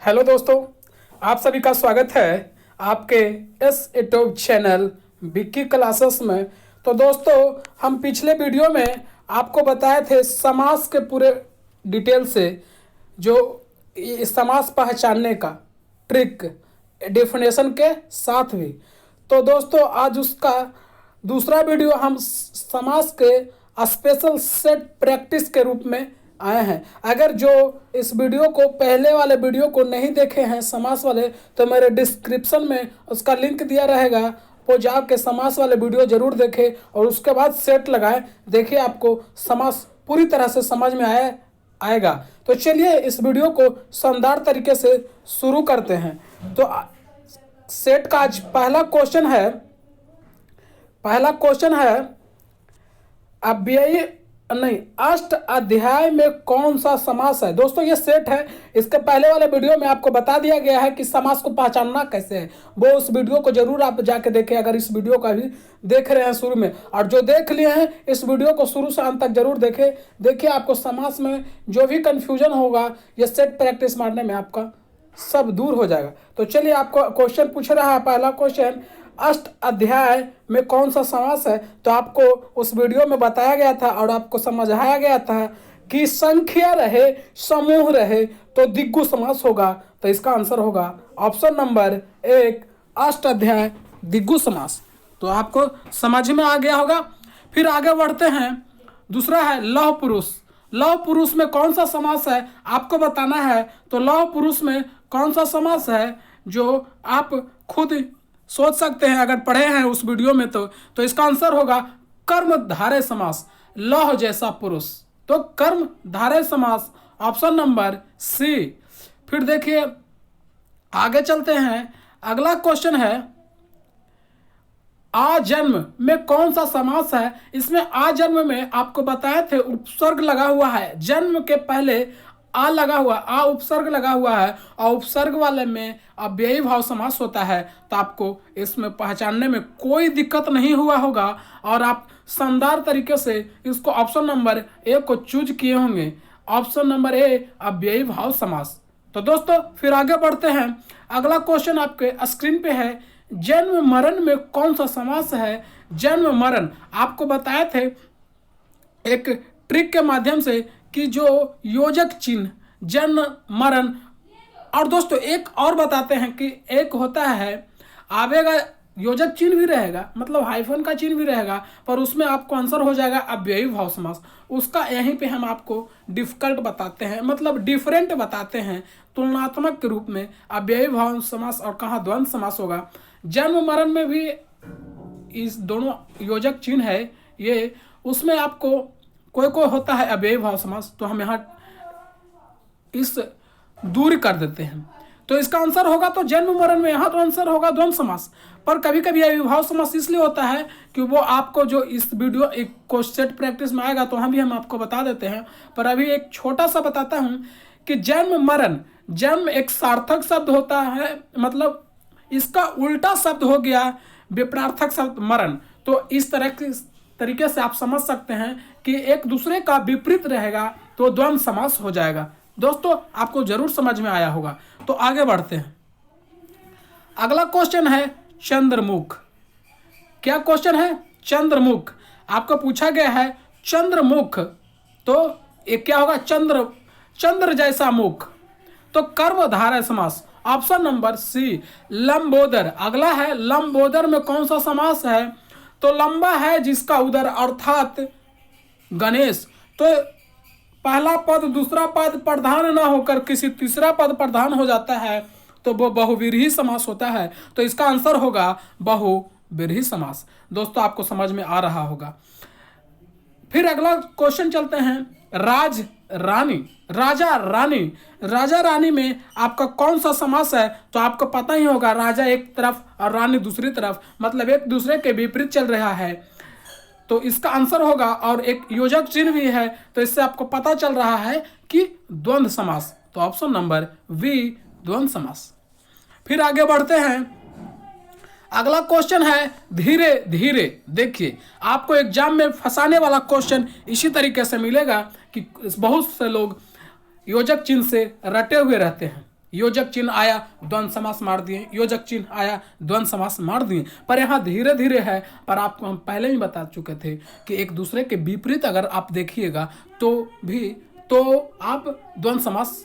Hello दोस्तों, आप सभी का स्वागत है आपके इस यूट्यूब चैनल विक्की क्लासेस में। तो दोस्तों, हम पिछले वीडियो में आपको बताए थे समास के पूरे डिटेल से, जो समास पहचानने का ट्रिक डेफिनेशन के साथ भी। तो दोस्तों, आज उसका दूसरा वीडियो हम समास के स्पेशल सेट प्रैक्टिस के रूप में आए हैं। अगर जो इस वीडियो को पहले वाले वीडियो को नहीं देखे हैं समास वाले, तो मेरे डिस्क्रिप्शन में उसका लिंक दिया रहेगा, वो जाके समास वाले वीडियो जरूर देखें और उसके बाद सेट लगाएं। देखिए, आपको समास पूरी तरह से समझ में आएगा। तो चलिए इस वीडियो को शानदार तरीके से शुरू करते हैं। तो सेट का आज पहला क्वेश्चन है अव्ययी नहीं अष्ट अध्याय में कौन सा समास है। दोस्तों, ये सेट है। इसके पहले वाले वीडियो में आपको बता दिया गया है कि समास को पहचानना कैसे है। वो उस वीडियो को जरूर आप जाके देखें, अगर इस वीडियो का भी देख रहे हैं शुरू में। और जो देख लिए हैं, इस वीडियो को शुरू से अंत तक जरूर देखें। देखिए, आपको समास में जो भी कंफ्यूजन होगा, ये सेट प्रैक्टिस मारने में आपका सब दूर हो जाएगा। तो चलिए, आपको क्वेश्चन पूछ रहा है। पहला क्वेश्चन, अष्ट अध्याय में कौन सा समास है। तो आपको उस वीडियो में बताया गया था और आपको समझाया गया था कि संख्या रहे, समूह रहे तो द्विगु समास होगा। तो इसका आंसर होगा ऑप्शन नंबर 1, अष्ट अध्याय द्विगु समास। तो आपको समझ में आ गया होगा। फिर आगे बढ़ते हैं। दूसरा है लौह पुरुष। लौह पुरुष में कौन सा समास है आपको बताना है। तो लौह पुरुष में कौन सा समास है, जो आप खुद सोच सकते हैं अगर पढ़े हैं उस वीडियो में। तो इसका आंसर होगा कर्मधारय समास, लौह जैसा पुरुष। तो कर्मधारय समास, ऑप्शन नंबर सी। फिर देखिए, आगे चलते हैं। अगला क्वेश्चन है आजन्म में कौन सा समास है। इसमें आजन्म में आपको बताए थे उपसर्ग लगा हुआ है, जन्म के पहले आ लगा हुआ, आ उपसर्ग लगा हुआ है, और उपसर्ग वाले में अव्ययी भाव समास होता है। तो आपको इसमें पहचानने में कोई दिक्कत नहीं हुआ होगा और आप शानदार तरीके से इसको ऑप्शन नंबर ए को चूज किए होंगे। ऑप्शन नंबर ए, अव्ययी भाव समास। तो दोस्तों, फिर आगे बढ़ते हैं। अगला क्वेश्चन आपके स्क्रीन पे है, जन्म मरण में कौन सा समास है। जन्म मरण आपको बताए थे एक ट्रिक के माध्यम से कि जो योजक चिन्ह जन्म मरण, और दोस्तों एक और बताते हैं कि एक होता है आवेगा, योजक चिन्ह भी रहेगा, मतलब हाइफन का चिन्ह भी रहेगा, पर उसमें आपको आंसर हो जाएगा अव्ययी भाव समास। उसका यहीं पे हम आपको डिफिकल्ट बताते हैं, मतलब डिफरेंट बताते हैं तुलनात्मक के रूप में, अव्ययी भाव समास और कहाँ द्वंद्व समास होगा। जन्म मरण में भी इस दोनों योजक चिन्ह है ये, उसमें आपको कोई होता है अव्ययी भाव समास। तो हम यहाँ इस दूर कर देते हैं। तो इसका आंसर होगा तो जन्म मरण में, यहाँ तो आंसर होगा द्वंद्व समास। पर कभी कभी अविभाव समास इसलिए होता है कि वो आपको जो इस वीडियो एक को सेट प्रैक्टिस में आएगा तो हम आपको बता देते हैं। पर अभी एक छोटा सा बताता हूँ कि जन्म मरण, जन्म एक सार्थक शब्द होता है, मतलब इसका उल्टा शब्द हो गया विपरार्थक शब्द मरण। तो इस तरीके से आप समझ सकते हैं कि एक दूसरे का विपरीत रहेगा तो द्वंद्व समास हो जाएगा। दोस्तों, आपको जरूर समझ में आया होगा। तो आगे बढ़ते हैं। अगला क्वेश्चन है चंद्रमुख। क्या क्वेश्चन है? चंद्रमुख। आपको पूछा गया है चंद्रमुख, तो ये क्या होगा? चंद्र जैसा मुख। तो कर्मधारय समास, ऑप्शन नंबर सी, लंबोदर। अगला है लंबोदर में कौन सा समास है। तो लंबा है जिसका उदर, अर्थात गणेश। तो पहला पद दूसरा पद प्रधान ना होकर किसी तीसरा पद प्रधान हो जाता है तो वो बहुव्रीहि समास होता है। तो इसका आंसर होगा बहुव्रीहि समास। दोस्तों, आपको समझ में आ रहा होगा। फिर अगला क्वेश्चन चलते हैं, राज रानी, राजा रानी। राजा रानी में आपका कौन सा समास है। तो आपको पता ही होगा, राजा एक तरफ और रानी दूसरी तरफ, मतलब एक दूसरे के विपरीत चल रहा है। तो इसका आंसर होगा, और एक योजक चिन्ह भी है, तो इससे आपको पता चल रहा है कि द्वंद्व समास। तो ऑप्शन नंबर वी, द्वंद्व समास। फिर आगे बढ़ते हैं। अगला क्वेश्चन है धीरे धीरे। देखिए, आपको एग्जाम में फंसाने वाला क्वेश्चन इसी तरीके से मिलेगा कि बहुत से लोग योजक चिन्ह से रटे हुए रहते हैं। योजक चिन्ह आया, द्वंद्व समास मार दिए, योजक चिन्ह आया, द्वंद्व समास मार दिए। पर यहाँ धीरे धीरे है, पर आपको हम पहले ही बता चुके थे कि एक दूसरे के विपरीत अगर आप देखिएगा तो आप द्वंद्व समास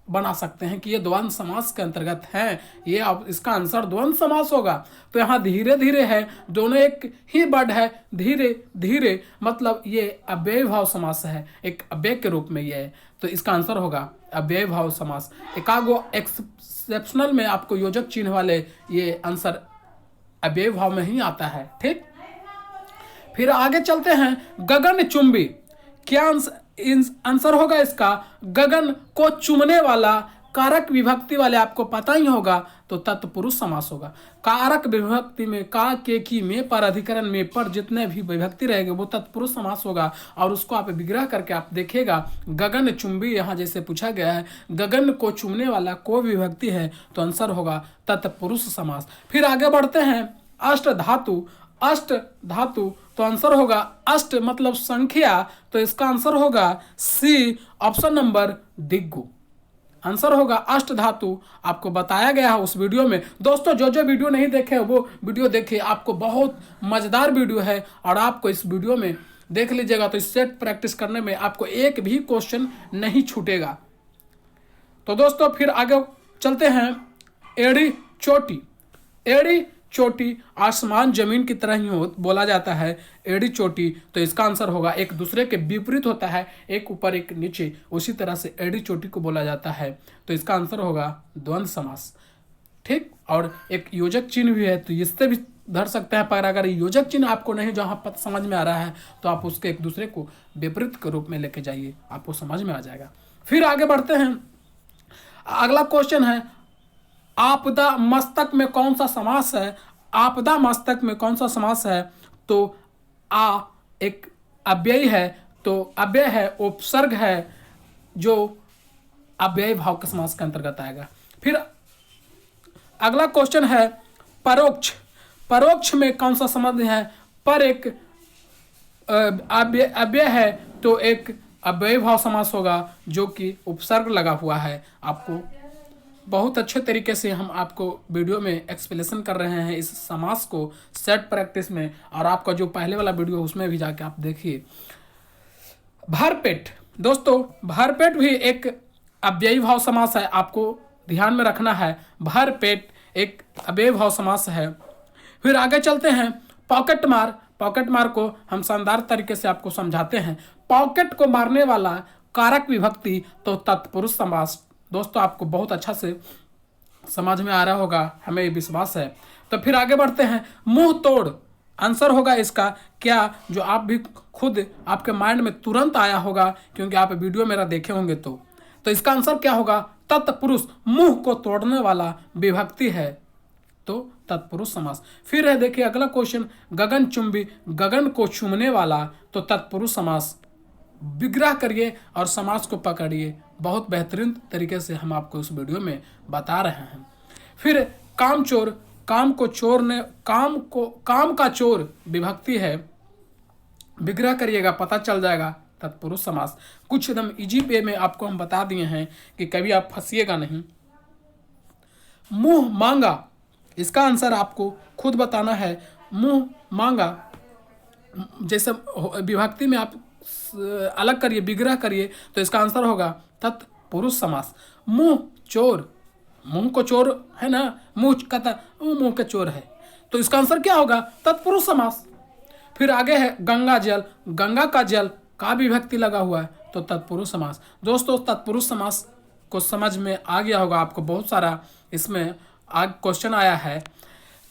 बना सकते हैं कि ये द्वंद्व समास के अंतर्गत है, ये अब इसका आंसर द्वंद्व समास होगा। तो यहाँ धीरे धीरे है, दोनों एक ही वर्ड है, धीरे धीरे मतलब ये अव्ययी भाव समास है, एक अव्यय के रूप में ये है, तो इसका आंसर होगा अव्ययी भाव समास। एकागो एक्सेप्शनल में आपको योजक चिन्ह वाले ये आंसर अव्ययी भाव में ही आता है। ठीक, फिर आगे चलते हैं। गगन चुंबी, क्या आंसर होगा इसका? गगन को चुमने वाला, कारक विभक्ति वाले आपको पता ही होगा, तो तत्पुरुष समास होगा। कारक विभक्ति में का, के, की, में, पर, अधिकरण में, पर जितने भी विभक्ति रहेंगे वो तत्पुरुष समास होगा। और उसको आप विग्रह करके आप देखिएगा, गगन चुंबी, यहाँ जैसे पूछा गया है गगन को चुमने वाला को विभक्ति है, तो आंसर होगा तत्पुरुष समास। फिर आगे बढ़ते हैं। अष्ट धातु, अष्ट धातु, तो आंसर होगा अष्ट मतलब संख्या, तो इसका आंसर होगा सी, ऑप्शन नंबर दिग्गु। आंसर होगा अष्ट धातु। आपको बताया गया है उस वीडियो में। दोस्तों जो जो वीडियो नहीं देखे वो वीडियो देखिए, आपको बहुत मजेदार वीडियो है और आपको इस वीडियो में देख लीजिएगा तो इस सेट प्रैक्टिस करने में आपको एक भी क्वेश्चन नहीं छूटेगा। तो दोस्तों फिर आगे चलते हैं। एड़ी चोटी, एड़ी चोटी आसमान जमीन की तरह ही बोला जाता है, एड़ी चोटी, तो इसका आंसर होगा एक दूसरे के विपरीत होता है, एक ऊपर एक नीचे, उसी तरह से एड़ी चोटी को बोला जाता है, तो इसका आंसर होगा द्वंद्व समास। ठीक, और एक योजक चिन्ह भी है, तो इससे भी धर सकते हैं, पर अगर योजक चिन्ह आपको नहीं जहाँ पता समझ में आ रहा है तो आप उसके एक दूसरे को विपरीत के रूप में लेके जाइए, आपको समझ में आ जाएगा। फिर आगे बढ़ते हैं। अगला क्वेश्चन है, आपदा मस्तक में कौन सा समास है? आपदा मस्तक में कौन सा समास है? तो आ एक अव्यय है, तो अव्यय है, उपसर्ग है, जो अव्ययी भाव के समास के अंतर्गत आएगा। फिर अगला क्वेश्चन है परोक्ष, परोक्ष में कौन सा संबंध है? पर एक अव्यय है, तो एक अव्ययी भाव समास होगा जो कि उपसर्ग लगा हुआ है। आपको बहुत अच्छे तरीके से हम आपको वीडियो में एक्सप्लेनेशन कर रहे हैं इस समास को सेट प्रैक्टिस में, और आपका जो पहले वाला वीडियो उसमें भी जाके आप देखिए। भरपेट, दोस्तों भरपेट भी एक अव्ययी भाव समास है, आपको ध्यान में रखना है। भरपेट एक अव्ययी भाव समास है। फिर आगे चलते हैं। पॉकेट मार, पॉकेट मार को हम शानदार तरीके से आपको समझाते हैं। पॉकेट को मारने वाला कारक विभक्ति, तो तत्पुरुष समास। दोस्तों आपको बहुत अच्छा से समझ में आ रहा होगा, हमें विश्वास है। तो फिर आगे बढ़ते हैं। मुंह तोड़, आंसर होगा इसका क्या, जो आप भी खुद आपके माइंड में तुरंत आया होगा क्योंकि आप वीडियो मेरा देखे होंगे। तो इसका आंसर क्या होगा? तत्पुरुष, मुंह को तोड़ने वाला विभक्ति है, तो तत्पुरुष समास। फिर है देखिए अगला क्वेश्चन, गगन चुंबी, गगन को चूमने वाला, तो तत्पुरुष समास। विग्रह करिए और समास को पकड़िए, बहुत बेहतरीन तरीके से हम आपको इस वीडियो में बता रहे हैं। फिर कामचोर, काम को चोर ने, काम का चोर विभक्ति है, विग्रह करिएगा पता चल जाएगा, तत्पुरुष समास। कुछ एकदम इजी वे में आपको हम बता दिए हैं कि कभी आप फंसिएगा नहीं। मुंह मांगा, इसका आंसर आपको खुद बताना है। मुंह मांगा जैसे विभक्ति में आप अलग करिए, विग्रह करिए, तो इसका आंसर होगा तत्पुरुष समास। मुंह चोर, मुंह को चोर है ना, मुंह कहता मुंह के चोर है, तो इसका आंसर क्या होगा? तत्पुरुष समास। फिर आगे है गंगा जल, गंगा का जल का विभक्ति लगा हुआ है, तो तत्पुरुष समास। दोस्तों तत्पुरुष समास को समझ में आ गया होगा, आपको बहुत सारा इसमें क्वेश्चन आया है,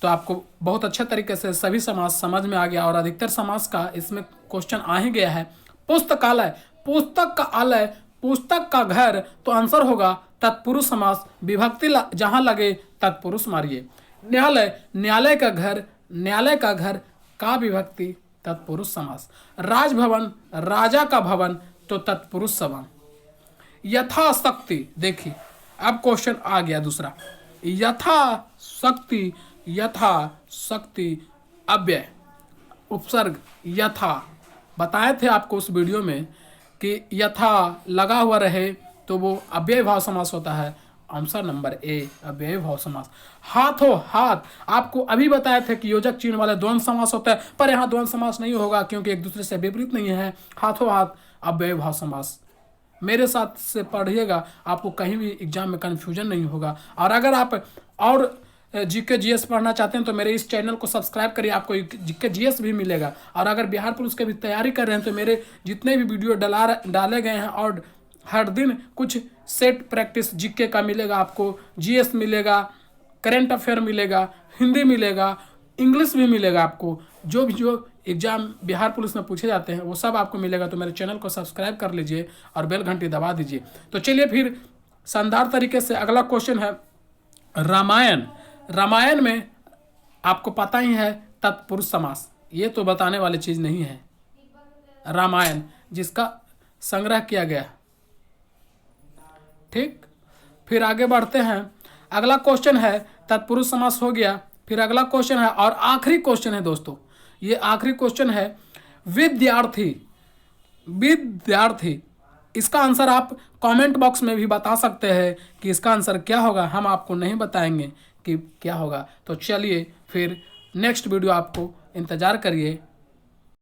तो आपको बहुत अच्छे तरीके से सभी समास समझ में आ गया, और अधिकतर समास का इसमें क्वेश्चन आ ही गया है। पुस्तकालय, पुस्तक का आलय, पुस्तक का घर, तो आंसर होगा तत्पुरुष समास। विभक्ति जहां लगे तत्पुरुष मारिए। न्यायालय, न्यायालय का घर, न्यायालय का घर का विभक्ति, तत्पुरुष समास। राजभवन, राजा का भवन, तो तत्पुरुष समास। यथाशक्ति, देखिए अब क्वेश्चन आ गया दूसरा। यथाशक्ति, यथाशक्ति अव्यय, उपसर्ग यथा, बताए थे आपको उस वीडियो में कि यथा लगा हुआ रहे तो वो अव्यय भाव समास होता है, आंसर नंबर ए अव्ययभाव समास। हाथों हाथ आपको अभी बताए थे कि योजक चिन्ह वाले द्वंद्व समास होता है, पर यहाँ द्वंद्व समास नहीं होगा क्योंकि एक दूसरे से विपरीत नहीं है। हाथों हाथ अव्ययभाव समास। मेरे साथ से पढ़िएगा, आपको कहीं भी एग्जाम में कन्फ्यूजन नहीं होगा। और अगर आप और जीके जीएस पढ़ना चाहते हैं तो मेरे इस चैनल को सब्सक्राइब करिए, आपको जीके जीएस भी मिलेगा। और अगर बिहार पुलिस की भी तैयारी कर रहे हैं तो मेरे जितने भी वीडियो डाले गए हैं और हर दिन कुछ सेट प्रैक्टिस जीके का मिलेगा, आपको जीएस मिलेगा, करेंट अफेयर मिलेगा, हिंदी मिलेगा, इंग्लिश भी मिलेगा। आपको जो एग्जाम बिहार पुलिस में पूछे जाते हैं वो सब आपको मिलेगा। तो मेरे चैनल को सब्सक्राइब कर लीजिए और बेल घंटी दबा दीजिए। तो चलिए फिर शानदार तरीके से अगला क्वेश्चन है रामायण। रामायण में आपको पता ही है तत्पुरुष समास, ये तो बताने वाली चीज नहीं है। रामायण जिसका संग्रह किया गया, ठीक। फिर आगे बढ़ते हैं, अगला क्वेश्चन है तत्पुरुष समास हो गया। फिर अगला क्वेश्चन है और आखिरी क्वेश्चन है दोस्तों, ये आखिरी क्वेश्चन है विद्यार्थी। विद्यार्थी इसका आंसर आप कमेंट बॉक्स में भी बता सकते हैं कि इसका आंसर क्या होगा। हम आपको नहीं बताएंगे कि क्या होगा। तो चलिए फिर नेक्स्ट वीडियो आपको इंतजार करिए।